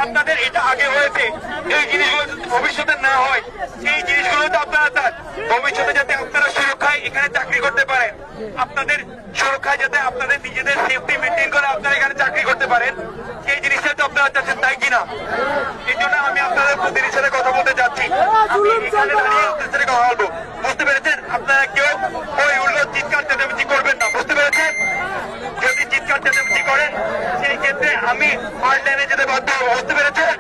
আপনাদের এটা আগে হয়েছে, এই জিনিসগুলো ভবিষ্যতে না হয়, এই জিনিসগুলো তো আপনারা চান ভবিষ্যতে যাতে আপনারা সুরক্ষায় এখানে চাকরি করতে পারেন, আপনাদের সুরক্ষায় যাতে আপনাদের নিজেদের সেফটি মেনটেন করে আপনারা এখানে চাকরি করতে পারেন, এই জিনিসটা তো আপনারা চাচ্ছেন, তাই কিনা? এই জন্য আমি আপনাদের প্রতিনিধির সাথে কথা বলতে যাচ্ছি, আমি এখানে দাঁড়িয়ে আপনাদের সাথে কথা বলবো। বুঝতে পেরেছেন? আপনারা কেউ ওই উল্টো চিৎকার চেঁচামেচি করবেন না, বুঝতে পেরেছেন? যদি চিৎকার চেঁচামেচি করেন সেই ক্ষেত্রে আমি হার্ড লাইনে যেতে বাধ্য হবো, বুঝতে পেরেছেন?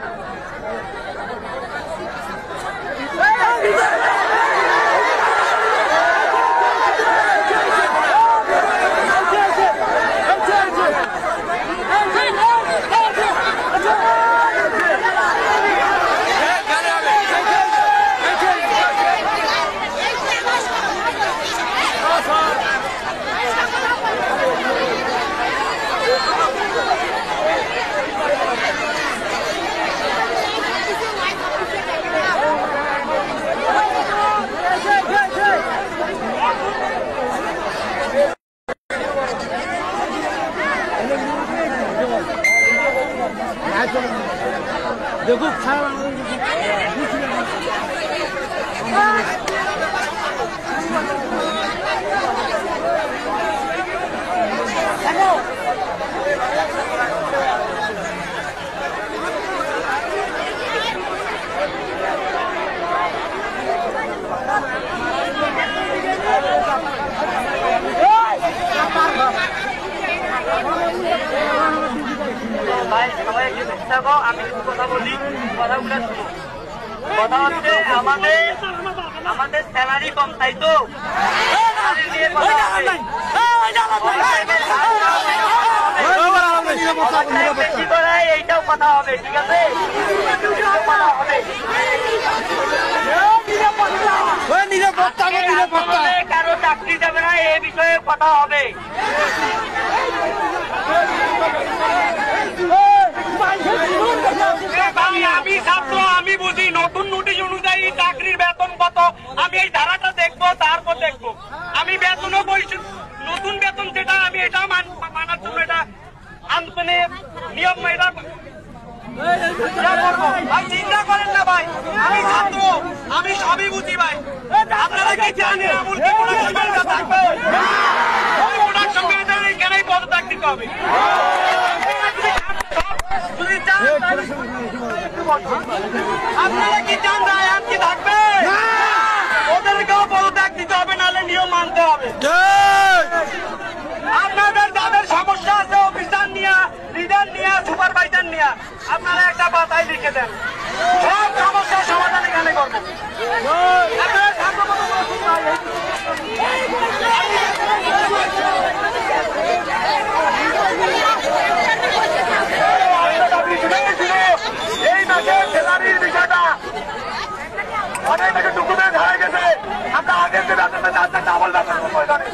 দেখো আমি কিছু কথা বলি, কথাগুলো শুনো। কথা হচ্ছে আমাদের স্যালারি কম, তাই তো? বেশি করায় এইটাও কথা হবে, ঠিক আছে? কারো চাকরি যাবে না, এই বিষয়ে কথা হবে। আমি ছাত্র, আমি বুঝি নতুন নোটিশ অনুযায়ী চাকরির বেতন কত, আমি এই ধারাটা দেখবো, তারপর দেখবো। আমি বেতনও বলছি, নতুন বেতন যেটা, আমি এটা মানার জন্য এটা আন্দোলনে নিয়ম, এটা ভাই চিন্তা করেন না ভাই, আমি ছাত্র, আমি সবই বুঝি ভাই। আপনারা কি জানেন এমন কি প্রোডাকশন থাকবে? ওই প্রোডাকশন ম্যানেজার এখানেই পদত্যাগ দিতে হবে। আপনারা কি চান রায় কি থাকবে? ওদেরকেও পদত্যাগ দিতে হবে, নাহলে নিয়ম মানতে হবে। আপনাদের যাদের সমস্যা আছে অফিসার নিয়ে, লিডার নিয়ে, সুপারভাইজার নিয়ে, আপনারা একটা পাতায় লিখে দেন, সব সমস্যার সমাধান এখানে করবো। এই মাসে স্যালারির বিষয়টা অনেক থেকে ডকুমেন্ট হয়ে গেছে, আমরা আগের যে বেতনটা যাচ্ছেন ডাবল বেতন ময়দানে।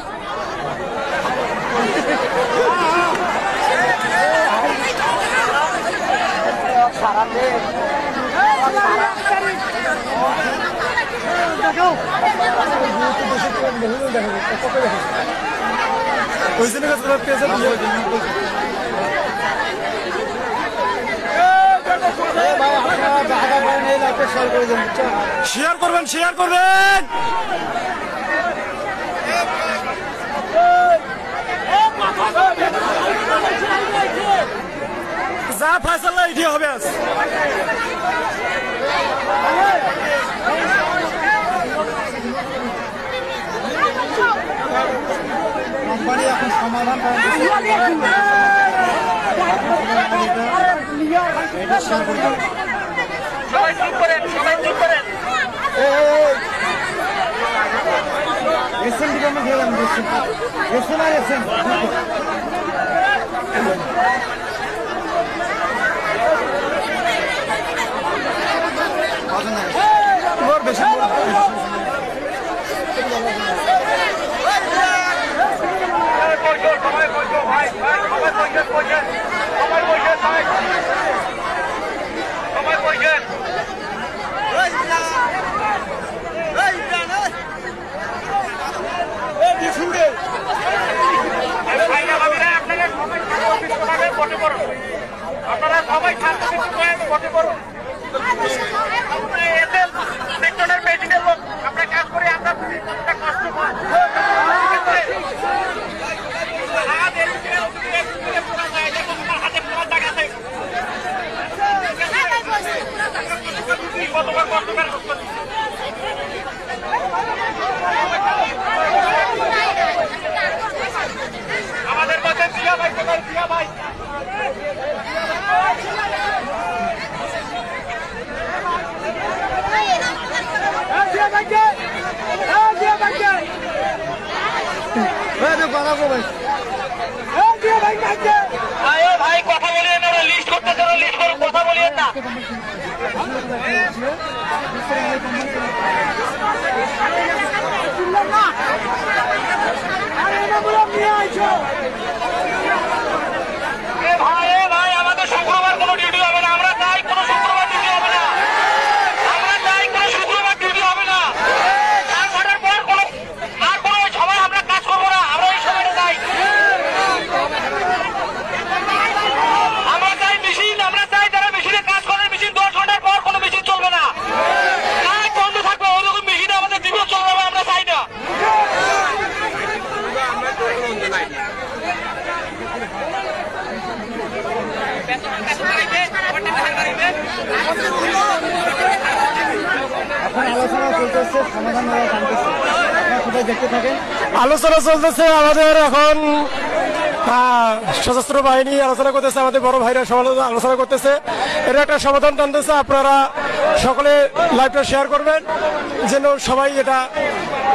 শেয়ার করবেন, শেয়ার করবেন। যা ফয়সালা এটি হবে। কোম্পানি এখন সমাধান সবাই চুপ করেন, সবাই চুপ করেন। এসেন ডিপার্টমেন্ট গেলাম, এসেন আর এসেন বেশি আপনারা সবাই ছাত্র আমাদের মধ্যে জিয়া ভাই কোথায়? জিয়া ভাই ভাই কথা বলিয়ে না, লিস্ট করতেছে, লিস্ট করুন, কথা বলিয়ে না। ভাই আমাদের শুক্রবার কোনো ডিউটি হবে না, আমরা চাই কোনো শুক্রবার ডিউটি হবে না, আমরা চাই কোনো শুক্রবার ডিউটি হবে না। 4:30 পর কোনো আর কোনো সময় আমরা কাজ করবো না, আমরা এই সময়টা চাই। আমরা চাই মেশিন, আমরা চাই যারা মেশিনে কাজ করে মেশিন 10 ঘন্টার পর কোনো মেশিন চলবে না, কাজ বন্ধ থাকবে, ওরকম মেশিন আমাদের দিবস চলবে, আমরা চাই না। এখন আলোচনা চলতেছে, সমাধান জানতেছে, কোথায় দেখতে থাকেন। আলোচনা চলতেছে আমাদের এখন সশস্ত্র বাহিনী আলোচনা করতেছে, আমাদের বড় ভাইরা আলোচনা করতেছে, এর একটা সমাধান টানতেছে। আপনারা সকলে লাইভটা শেয়ার করবেন যেন সবাই এটা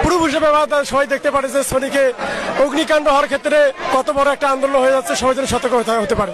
প্রুফ হিসেবে সবাই দেখতে পারে যে শ্রমিকে অগ্নিকাণ্ড হওয়ার ক্ষেত্রে কত বড় একটা আন্দোলন হয়ে যাচ্ছে, সবাই যেন সতর্ক হতে পারে।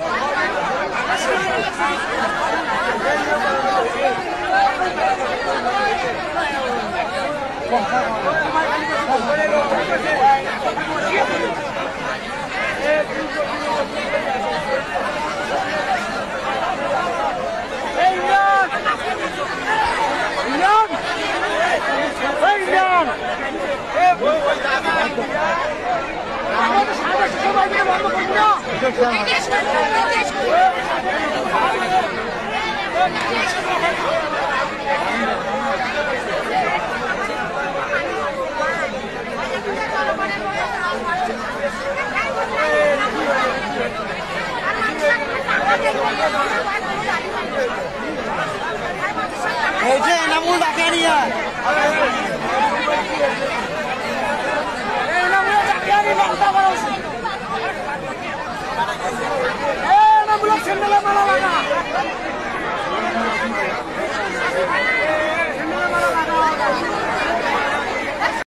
এই যে এনামুল ডাকে নিয়ে এনামুল ছেলে মারা লাগা